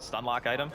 stun lock item.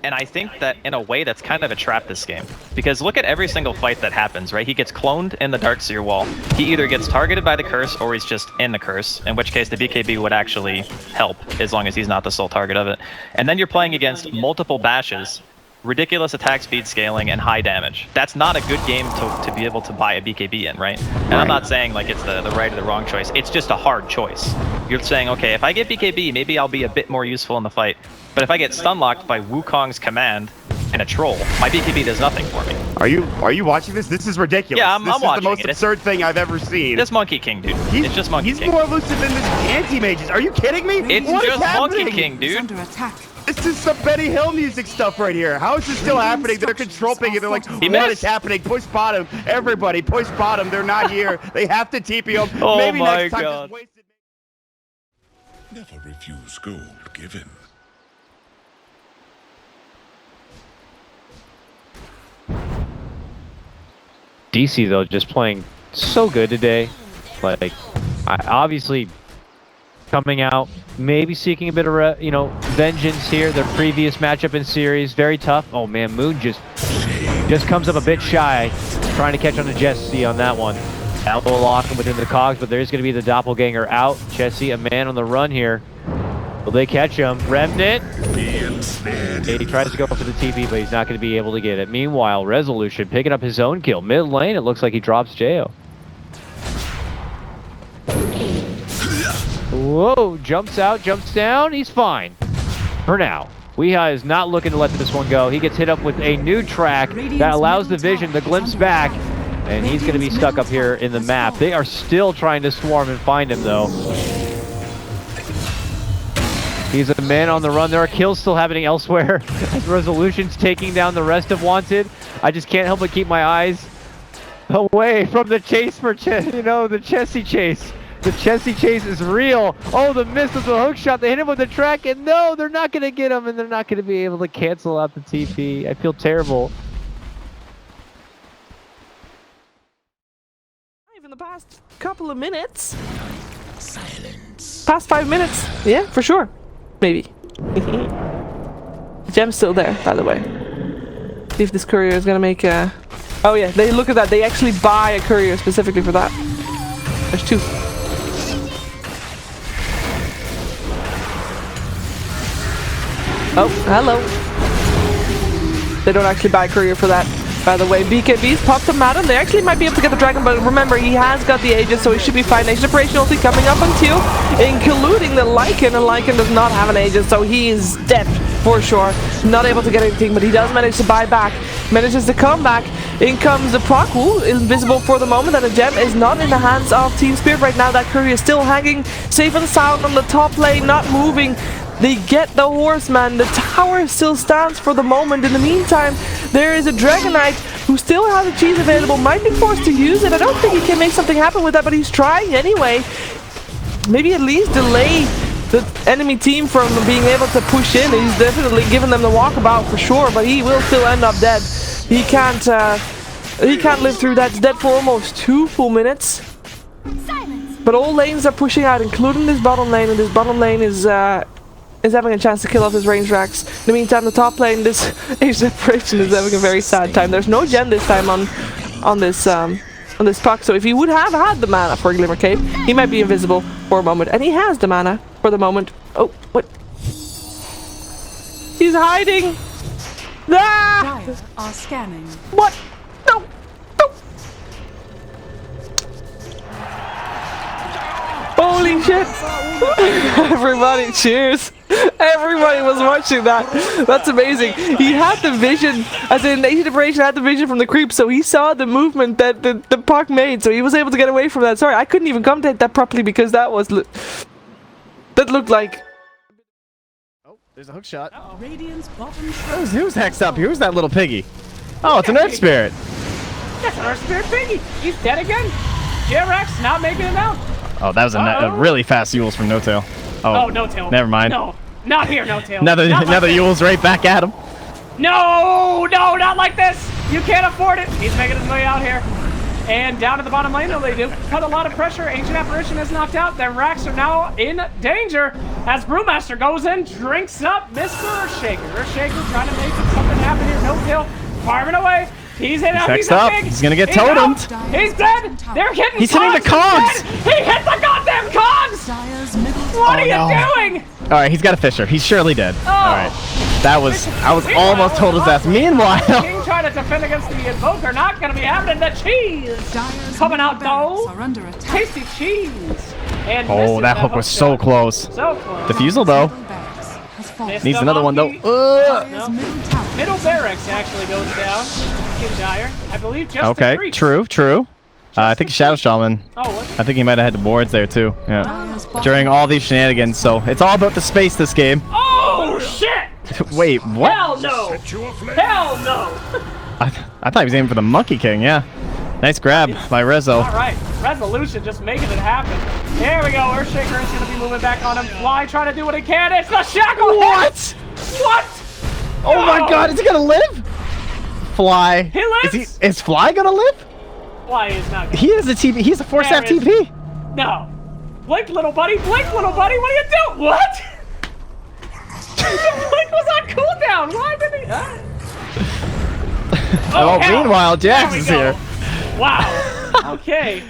And I think that in a way that's kind of a trap this game. Because look at every single fight that happens, right? He gets cloned in the Darkseer wall. He either gets targeted by the curse or he's just in the curse, in which case the BKB would actually help as long as he's not the sole target of it. And then you're playing against multiple bashes, ridiculous attack speed scaling, and high damage. That's not a good game to be able to buy a BKB in, right? And I'm not saying like it's the right or the wrong choice. It's just a hard choice. You're saying, okay, if I get BKB, maybe I'll be a bit more useful in the fight. But if I get stun locked by Wukong's command and a troll, my BKB does nothing for me. Are you watching this? This is ridiculous. Yeah, I'm watching it. This is the most absurd thing I've ever seen. It's Monkey King, dude. It's just Monkey King. He's more elusive than this anti-mages. Are you kidding me? It's just Monkey King, dude. This is some Benny Hill music stuff right here. How is this still happening? They're control picking. They're like, what is happening? Push bottom. Everybody, push bottom. They're not here. They have to TP them. Oh Maybe my next time God. just waste it. Never refuse gold given. DC though, just playing so good today. Like, obviously coming out, maybe seeking a bit of vengeance here. Their previous matchup in series, very tough. Oh man, Moon just comes up a bit shy, trying to catch on to Jesse on that one. That will lock him within the cogs, but there's going to be the doppelganger out. Jesse, a man on the run here. Will they catch him? Remnant. He tries to go for the TP, but he's not going to be able to get it. Meanwhile, Resolution picking up his own kill. Mid lane, it looks like he drops Jo. Whoa, jumps out, jumps down. He's fine for now. Weeha is not looking to let this one go. He gets hit up with a new track that allows the vision to glimpse back, and he's going to be stuck up here in the map. They are still trying to swarm and find him, though. He's a man on the run. There are kills still happening elsewhere as Resolution's taking down the rest of Wanted. I just can't help but keep my eyes away from the chase for the Chessie chase. The Chessie chase is real. Oh, the miss of the hook shot. They hit him with the track, and no, they're not going to get him, and they're not going to be able to cancel out the TP. I feel terrible. In the past couple of minutes. Silence. Past 5 minutes. Yeah, for sure. Maybe. The gem's still there, by the way. See if this courier is gonna make a... Oh yeah, they look at that. They actually buy a courier specifically for that. There's two. Oh, hello. They don't actually buy a courier for that. By the way, BKB's popped him at him. They actually might be able to get the dragon, but remember, he has got the Aegis, so he should be fine. Next separation ulti coming up on Teal, including the Lycan, and Lycan does not have an Aegis, so he is dead for sure. Not able to get anything, but he does manage to buy back. Manages to come back. In comes the Proc, who is invisible for the moment, and the gem is not in the hands of Team Spirit right now. That courier is still hanging safe and sound on the top lane, not moving. They get the horseman. The tower still stands for the moment. In the meantime, there is a Dragon Knight who still has a cheese available. Might be forced to use it. I don't think he can make something happen with that, but he's trying anyway. Maybe at least delay the enemy team from being able to push in. He's definitely giving them the walkabout for sure, but he will still end up dead. He can't live through that. He's dead for almost 2 full minutes. But all lanes are pushing out, including this bottom lane, and this bottom lane is having a chance to kill off his range racks. In the meantime, the top lane, this Age Separation is having a very sad time. There's no gem this time on this puck, so if he would have had the mana for Glimmer Cape, he might be invisible for a moment, and he has the mana for the moment. Oh, what? He's hiding! Ah! Dire are scanning. What? No! No! Holy shit! Everybody cheers! Everybody was watching that. That's amazing. He had the vision, as in Age Separation had the vision from the creep, so he saw the movement that the puck made, so he was able to get away from that. Sorry, I couldn't even commentate that properly because that was... that looked like... Oh, there's a hook shot. Radiant's bottom Who's hexed up? Who's that little piggy? Oh, it's an Earth Spirit. That's an Earth Spirit piggy. He's dead again. JRX not making it out. Oh, that was a really fast Yules from No Tail. Oh, No Tail. Never mind. No, not here, No Tail. Another Yules right back at him. No, not like this. You can't afford it. He's making his way out here. And down to the bottom lane, though, they do put a lot of pressure. Ancient Apparition is knocked out. Their racks are now in danger as Brewmaster goes in, drinks up Mr. Earthshaker. Earthshaker trying to make something happen here. No kill, farming away. He's in. He's up. big. He's gonna get He's totemed. out. He's dead. They're hitting. He's hitting the cogs. He hit the goddamn cogs. Dire's middle What are you doing? All right, he's got a Fisher. He's surely dead. Oh. All right. I was almost told his ass. Meanwhile, King trying to defend against the Invoker. Not going to be happening. The cheese Dire's coming out barracks though. are under attack. Tasty cheese. And oh, misses that hook was so shot. close. So close. Defusal though. Middle barracks has fallen. Missed Needs the another one though. monkey. Dire's middle tower. Middle barracks actually goes down. King Dire, I believe just Okay, to creep. true. I think Shadow Shaman. Oh, what? I think he might have had the boards there too. Yeah. Dire's bottom During all these shenanigans, so it's all about the space this game. Oh, shit! Wait, what? Hell no! Hell no! I thought he was aiming for the Monkey King. Yeah. Nice grab by Rezo. All right, Resolution just making it happen. There we go. Earthshaker is going to be moving back on him. Fly trying to do what he can. It's the shackle. What? What? Oh my God! Is he gonna live? Fly. He lives? Is Fly gonna live? Fly is not good. He is a TP. He's a 4-staff There is- TP. No. Blink, little buddy. Blink, little buddy. What are you doing? What? Blink was on cooldown. Why did he? Oh, hell. meanwhile, Jax There we is go. here. Wow. Okay.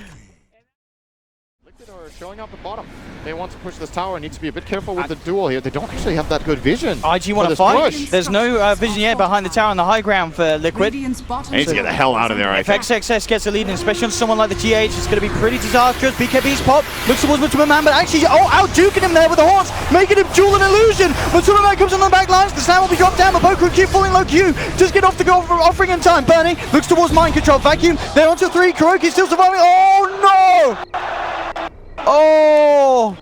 Liquid are showing up at bottom. They want to push this tower and need to be a bit careful with the duel here. They don't actually have that good vision. IG want for to this fight? push. There's no vision yet behind the tower on the high ground for Liquid. Radiant's bottom Needs to get the hell out of there, I If think. XXS gets a lead, and especially on someone like the GH, it's going to be pretty disastrous. BKB's pop, looks towards Matuma Man, but actually, out duking him there with the horns, making him duel an illusion. Matuma Man comes on the back lines, the slam will be dropped down, but Boku keep falling low Q. Just get off the goal, offering in time. Bernie looks towards mind control, vacuum, they're onto 3, Kuroki still surviving. Oh no! Oh!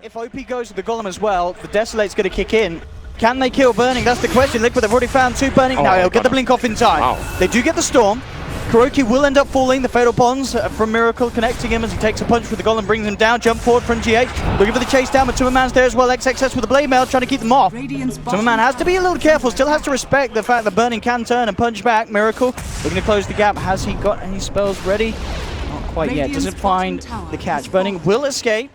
If OP goes with the Golem as well, the Desolate's going to kick in. Can they kill Burning? That's the question. Liquid, they've already found 2 Burning. Oh, Now he'll get the got blink off in time. Wow. They do get the Storm. Kuroki will end up falling. The Fatal Bonds from Miracle connecting him as he takes a punch with the Golem, brings him down. Jump forward from GH. Looking for the chase down, but Matuma Man's there as well. XXS with the Blade Mail trying to keep them off. Radiant's Matuma Man has to be a little careful. Still has to respect the fact that Burning can turn and punch back. Miracle looking to close the gap. Has he got any spells ready? Not quite yet. Radiant's Doesn't find bottom tower the catch. has Burning fallen. will escape.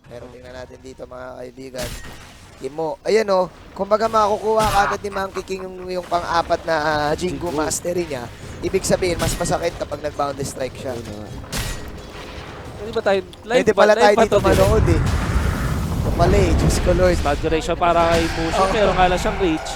Pero tingnan natin dito mga kaibigan. Imo, ayan o, kumbaga makukuha kagad ni Monkey King yung pang-apat na Jingu Mastery niya. Ibig sabihin, mas masakit kapag nag-boundary strike siya. Pwede ba tayo live? Pwede pala tayo Live ba dito to, manood eh. Ito pala eh, Diyos ko Lord. Duration para kay Mushi, pero nga lang siyang reach.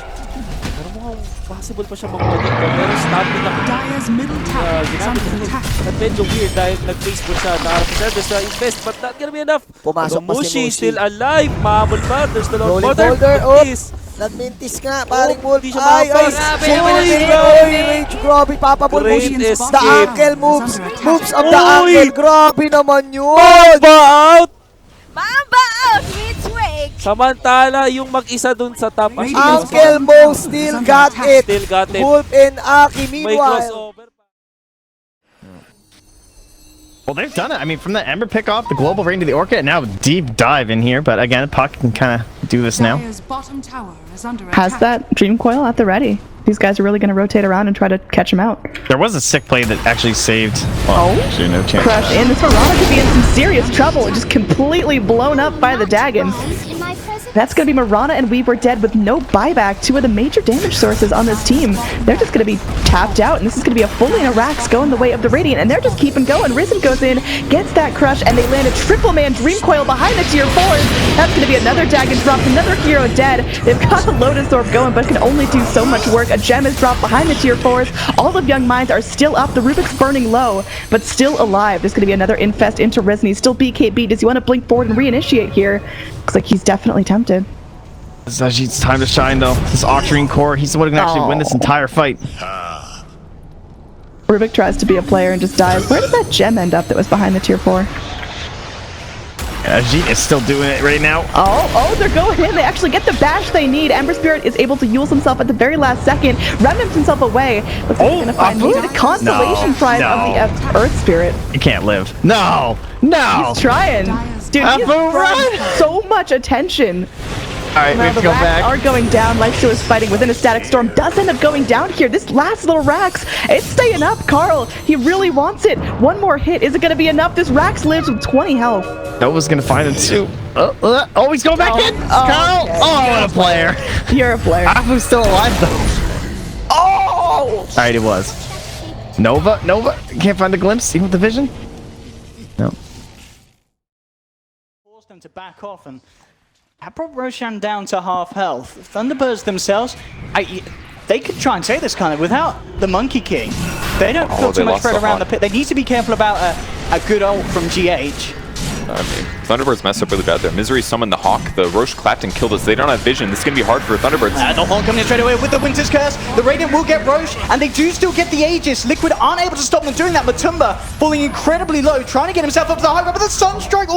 Pero mukhang possible pa siya makuha dito. Pero stamina na Dire's middle tower is ginamit under niya. attack. At medyo weird dahil nag-Facebook siya. Nakaharap siya. There's the invest, but not gonna be enough. Pumasok pa si Mushi Mushi. still alive. Mahabol pa. There's the long Rolling border. boulder, oh! Please. Nagmintis nga, paring Wolf. Di siya Ay, makapag- Grabe, grabe, papabol mo. Great Radiant's The escape. ankle moves. Is under attack. Moves of the Uy! ankle. Grabe naman yun. Mamba out! Mamba out! It's wake! Samantala, yung mag-isa dun sa top. Ankle Mo still got it. Still got it. Wolf and Aki May meanwhile. crossover. Well, they've done it. I mean, from the Ember pick off, the global rain to the Orchid, and now deep dive in here. But again, Puck can kind of do this now. Dire's bottom tower is under Has attack. that Dream Coil at the ready. These guys are really going to rotate around and try to catch him out. There was a sick play that actually saved. Well, actually, no chance. Crush in. This Mirana could be in some serious trouble. Just completely blown up by the Dagon. That's going to be Mirana and Weaver dead with no buyback. 2 of the major damage sources on this team. They're just going to be tapped out, and this is going to be a fully Rax going the way of the Radiant, and they're just keeping going. Risen goes in, gets that crush, and they land a triple man Dream Coil behind the tier 4s. That's going to be another Dagon dropped, another hero dead. They've got a Lotus Orb going, but can only do so much work. A gem is dropped behind the tier 4s. All of Young Minds are still up. The Rubik's burning low, but still alive. There's going to be another Infest into Risen. He's still BKB. Does he want to blink forward and reinitiate here? Looks like he's definitely tempted. It's time to shine, though. This Octarine Core, he's the one who can actually win this entire fight. Rubik tries to be a player and just dies. Where did that gem end up that was behind the tier 4? Ajit is still doing it right now. Oh, they're going in. They actually get the bash they need. Ember Spirit is able to use himself at the very last second. Remnants himself away. Looks like he's going to find maybe the consolation prize of the Earth Spirit. You can't live. No! No! He's trying. Dude, he's Afu, brought so much attention. right, Well, let's the go Rax back. are going down. Lifesteal is fighting within a static storm. Does end up going down here. This last little Rax, it's staying up. Carl, he really wants it. One more hit. Is it going to be enough? This Rax lives with 20 health. Nova's gonna find him too. Oh, he's going back in. Carl. Okay. Oh, what a player. You're a player. Afu's still alive though. Oh! All right, it was. Nova, can't find the glimpse, even with the vision. No. Forced them to back off, and that brought Roshan down to half health. Thunderbirds themselves, they could try and take this kind of without the Monkey King. They don't feel too much threat around the pit. They need to be careful about a good ult from GH. I mean, Thunderbirds messed up really bad there. Misery summoned the Hawk, the Roche clapped and killed us. They don't have vision. This is going to be hard for Thunderbirds. The Hawk coming in straight away with the Winter's Curse. The Radiant will get Roche, and they do still get the Aegis. Liquid aren't able to stop them doing that. Matumba falling incredibly low, trying to get himself up to the high ground, but the Sunstrike,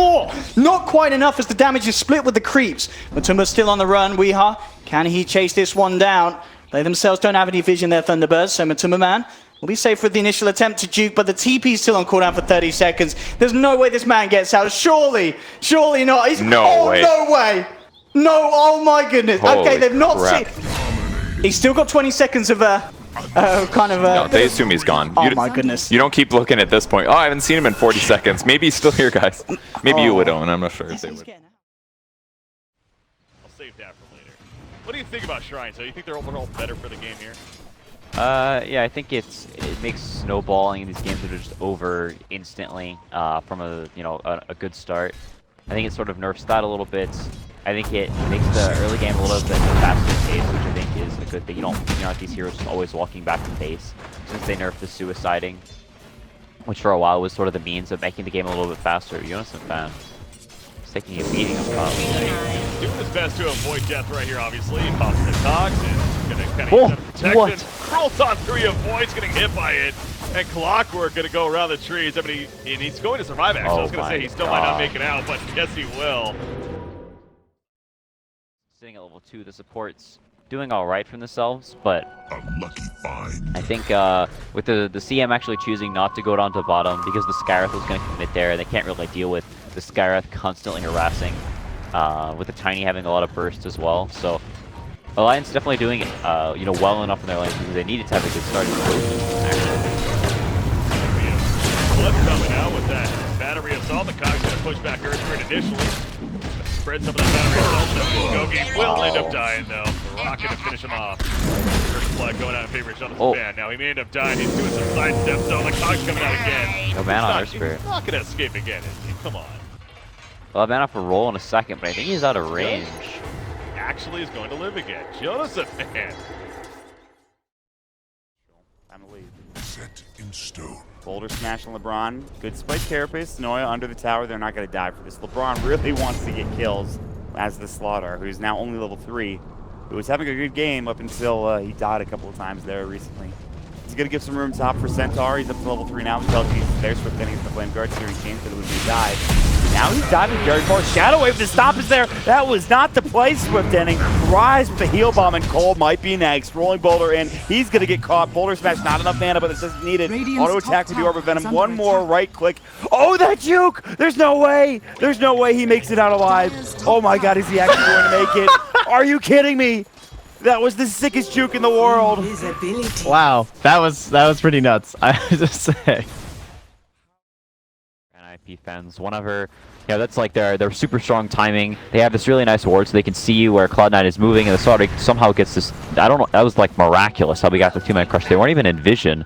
not quite enough as the damage is split with the creeps. Matumba's still on the run. Weeha, can he chase this one down? They themselves don't have any vision there, Thunderbirds, so Matumba man will be safe with the initial attempt to juke, but the TP's still on cooldown for 30 seconds. There's no way this man gets out. Surely not. No way. No way. No, oh my goodness. Holy okay, they've not crap. seen. He's still got 20 seconds of No, they assume he's gone. Oh my goodness. You don't keep looking at this point. Oh, I haven't seen him in 40 seconds. Maybe he's still here, guys. Maybe you would own. I'm not sure if they would. I'll save that for later. What do you think about Shrine? So you think they're overall better for the game here? Yeah, I think it makes snowballing in these games that are just over instantly from a good start. I think it sort of nerfs that a little bit. I think it makes the early game a little bit faster pace, which I think is a good thing. You don't have these heroes just always walking back to base since they nerfed the suiciding, which for a while was sort of the means of making the game a little bit faster. Jonas and Fan is taking a beating up top. Doing his best to avoid death right here, obviously. He pops the toxin. Gonna kind of get that protection. Rolls 3 avoids getting hit by it. And Clockwork gonna go around the trees. I mean, he's going to survive, actually. I was gonna say he still might not make it out, but yes, he will. Sitting at level 2, the support's doing all right for themselves, but I think with the CM actually choosing not to go down to bottom because the Scareth was going to commit there, and they can't really deal with the Scareth constantly harassing, with the Tiny having a lot of burst as well. So Alliance definitely doing it, well enough in their lanes because they needed to have a good start. Flip coming out with that battery assault. The Cog's gonna push back Earthgrid initially. Spread some of that battery assault. Gogi will end up dying though. The Rocket to finish him off. First flag going out in favor of Jonathan Fan. Now he may end up dying. He's doing some sidesteps though. The Cog's coming out again. No mana on Earthspirit. He's not gonna escape again, is he? Come on. Well, mana for roll in a second, but I think he's out of range. Actually is going to live again. Jonathan Fan. I'm a lead. Set in stone. Boulder Smash on LeBron. Good spike carapace. Noya under the tower. They're not going to die for this. LeBron really wants to get kills as the Slaughter, who's now only level 3, who was having a good game up until he died a couple of times there recently. He's going to give some room top for Centaur. He's up to level 3 now. He's there, swift ending the Flame Guard, searing chains for the Lucy dive. Now he's diving very far. Shadow Wave, the stop is there. That was not the play, Swift ending. Rise with the heal bomb, and Cole might be next. Rolling Boulder in. He's going to get caught. Boulder Smash, not enough mana, but it's just needed. Auto attack with the Orb of Venom. One more right click. Oh, that juke! There's no way. There's no way he makes it out alive. Oh my god, is he actually going to make it? Are you kidding me? That was the sickest juke in the world. Wow, that was pretty nuts. I have to say. IP fans, that's like their super strong timing. They have this really nice ward so they can see where Cloud9 is moving, and the Slaughter somehow gets this, I don't know, that was like miraculous how we got the 2-man crush. They weren't even in vision.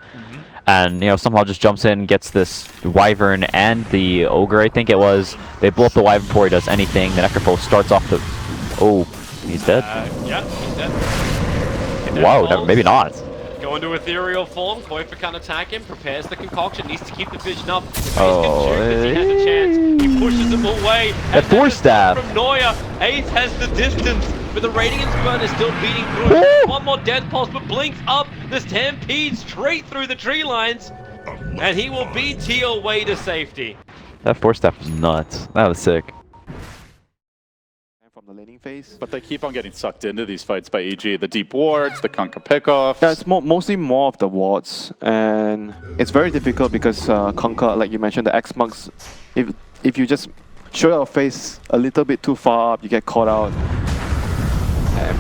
And somehow just jumps in, gets this Wyvern and the Ogre, I think it was. They blow up the Wyvern before he does anything. The Necrophile starts off the... Oh, he's dead? Yeah, he's dead. Wow, maybe not. Go into ethereal form, Koifa can't attack him, prepares the concoction, needs to keep the vision up. Oh, he has a chance, he pushes him away. That force stab. From Noya, Ace has the distance, but the Radiance Burn is still beating through. One more Death Pulse, but blinks up, the Stampede straight through the tree lines, and he will beat Teal way to safety. That force stab was nuts. That was sick. From the laning phase, but they keep on getting sucked into these fights by EG. The deep wards, the Conquer pickoffs. Yeah, it's mostly more of the wards, and it's very difficult because Conquer, like you mentioned, the X-Marks, if you just show your face a little bit too far up, you get caught out.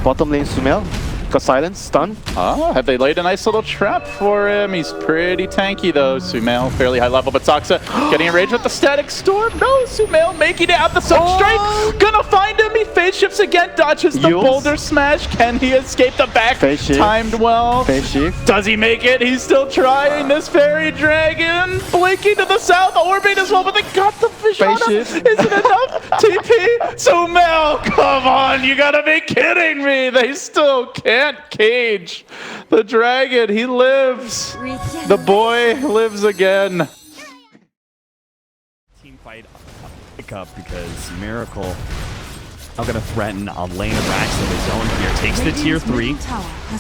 Bottom lane Sumail. Got silence, stun. Oh, have they laid a nice little trap for him? He's pretty tanky though. Sumail, fairly high level, but Saksa getting enraged with the static storm. No, Sumail making it out the substrate. Gonna find him. He phase shifts again, dodges the boulder smash. Can he escape the back? Phase shift. Timed well. Phase shift. Does he make it? He's still trying. This fairy dragon blinking to the south, orbiting as well, but they got the fish on him. Is it enough? TP? Sumail, come on, you gotta be kidding me. They still can't cage the dragon. He lives. The boy lives again. Team fight pickup because Miracle now going to threaten a lane of Rax in his own here. Takes the tier 3,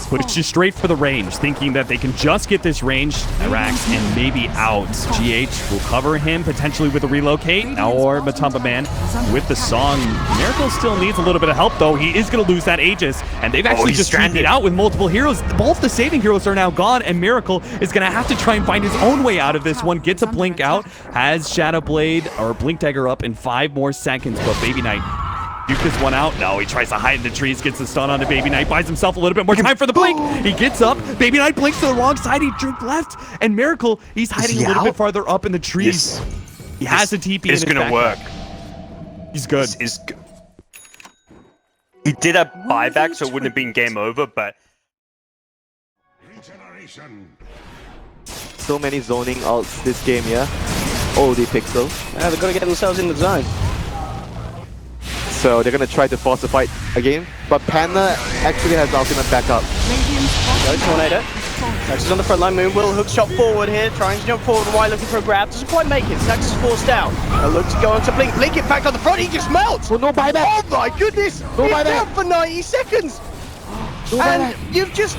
pushes straight for the range, thinking that they can just get this range Rax and maybe out. GH will cover him potentially with a relocate, or Matumba Man with the song. Miracle still needs a little bit of help though. He is going to lose that Aegis, and they've actually just stranded out with multiple heroes. Both the saving heroes are now gone, and Miracle is going to have to try and find his own way out of this one. Gets a blink out, has Shadow Blade or Blink Dagger up in 5 more seconds, but Baby Knight Duke this one out. No, he tries to hide in the trees, gets the stun onto Baby Knight, buys himself a little bit more time for the blink. He gets up, Baby Knight blinks to the wrong side, he drooped left, and Miracle, he's hiding a little bit farther up in the trees. He has a TP. It's gonna work. He's good. He did a buyback, so it wouldn't have been game over, but So many zoning ults this game, yeah? Oh, the pixel. Yeah, they've got to get themselves in the zone. So they're gonna try to force a fight again, but Panda actually has ultimate backup. Goes Tornado. Sax's on the front line. Moonwill hooks shot forward here, trying to jump forward while looking for a grab. Doesn't quite make it. Sax is forced out. A look to go on to Blink. Blink in fact on the front. He just melts. Well, no buyback. Oh my goodness! No He's buyback. down for 90 seconds. No And buyback. you've just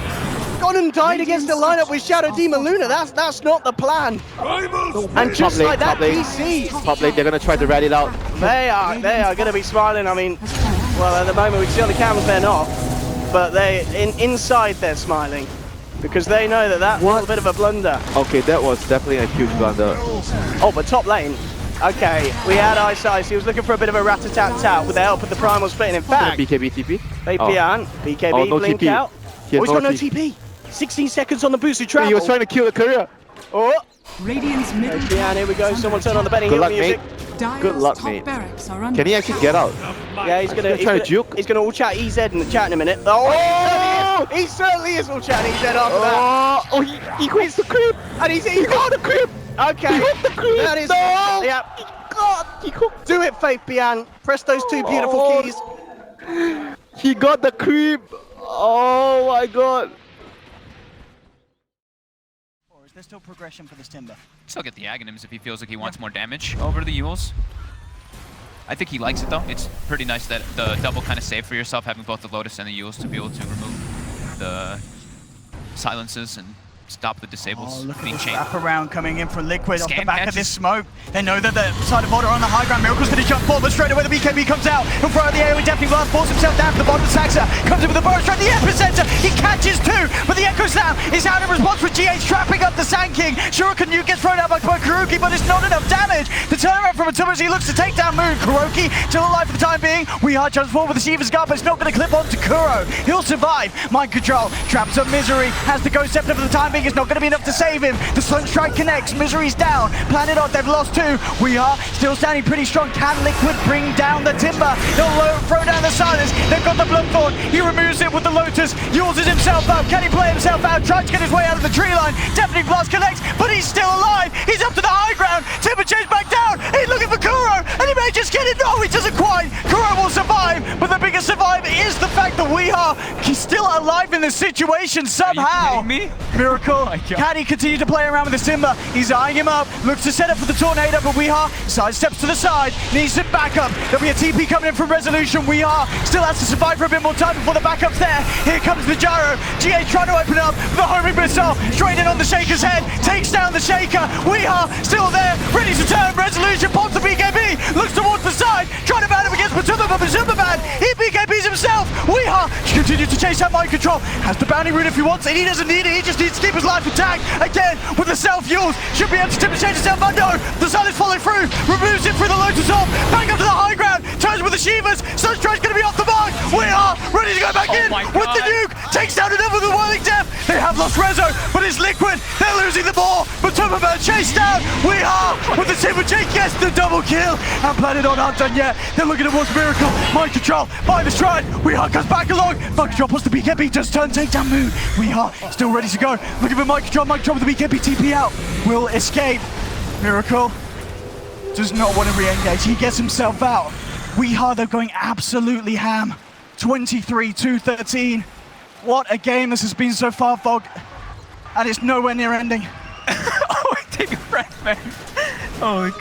gone and died against the lineup with Shadow Demon Luna. That's not the plan. And just like that, PC. Top lane, they're gonna try to rat it out. They are going to be smiling. I mean, well, at the moment we can see on the cameras they're not, but inside they're smiling because they know that was a bit of a blunder. Okay, that was definitely a huge blunder. Oh, but top lane. Okay, we had Ice. He was looking for a bit of a rat-a-tat-tat with the help of the primal splitting. In fact, BKB TP. BKB no blink TP. out. He has He's got no TP. TP. 16 seconds on the boosted travel. He was trying to kill the courier. Oh. Radiant's middle Bian, here we go. Someone turn on the betting Good heel luck, music. mate. Good luck, mate. Can he actually get out? Yeah, he's gonna juke. He's gonna all chat EZ in the chat in a minute. Oh, he certainly is all chatting EZ after that. Oh, he hits the creep. And he's got the creep. Okay. He hit the creep. That is. No. Yeah. God, do it, Faith Bian. Press those 2 beautiful keys. He got the creep. Oh my god. There's still progression for this Timber. Still get the Aghanims if he feels like he wants more damage over the Yules. I think he likes it though. It's pretty nice that the double kind of save for yourself, having both the Lotus and the Yules to be able to remove the silences and stop the disables being chained. Wrap around coming in for Liquid off the Scan back of catches. this smoke. They know that the side of Border on the high ground. Miracle's going to jump forward, but straight away the BKB comes out. He'll throw out the air with Deafening Blast, force himself down to the bottom of Saxa. Comes in with the burst straight the epicenter. He catches 2, but the Echo Slam is out in response with GH trapping up the Sand King. Shuriken Nuke gets thrown out by Kuroki, but it's not enough damage. The turnaround from Matumba as he looks to take down Moon. Kuroki still alive for the time being. We are jumps forward with the Shiva's Guard, but it's not going to clip onto Kuro. He'll survive. Mind Control traps up Misery. Has the Ghost Scepter for the time being. It's not going to be enough to save him. The Sunstrike connects. Misery's down. Planet Odd, they've lost 2. We are still standing pretty strong. Can Liquid bring down the Timber? They'll throw down the Silence. They've got the Bloodthorn. He removes it with the Lotus. Uses himself up. Can he play himself out? Tries to get his way out of the tree line. Deafening Blast connects, but he's still alive. He's up to the high ground. Timber chased back down. He's looking for Kuro, and he may just get it. No, he doesn't quite. Kuro will survive, but the biggest survive is the fact that he's still alive in this situation somehow. Are you kidding me? Miracle. Can he continue to play around with this Timber? He's eyeing him up. Looks to set up for the Tornado, but sidesteps to the side. Needs some backup. There'll be a TP coming in from Resolution. Still has to survive for a bit more time before the backup's there. Here comes the Gyro. GA trying to open up the homing missile. Straight in on the Shaker's head. Takes down the Shaker. Still there. Ready to turn. Resolution pops the BKB. Looks towards the side. Trying to bat him against Matumba, but Superman. He BKBs himself. Continues to chase that Mind Control. Has the bounty rune if he wants it. He doesn't need it. He just needs to keep his life intact. Again, with the self-fuels. Should be able to change himself. But no. The sun is following through. Removes it through the Lotus Orb. Back up to the high ground. Turns with the Shivas. Sunstrike's going to be off the mark. We are ready to go back in with the nuke. Takes down another with the Whirling Death. They have lost Rezo, but it's Liquid. They're losing the ball. But Superman chased down. We are with the team with Jake gets the double kill. And Planet aren't done yet. They're looking towards Miracle. Mind Control by the stride. We are goes back along. Mind Control plus the BKB does turn, take down Moon. We are still ready to go. Looking for Mind Control with the BKB TP out. Will escape. Miracle does not want to re-engage. He gets himself out. We are though going absolutely ham. 23-13. What a game this has been so far, Fog. And it's nowhere near ending. Oh, take a breath, man. Holy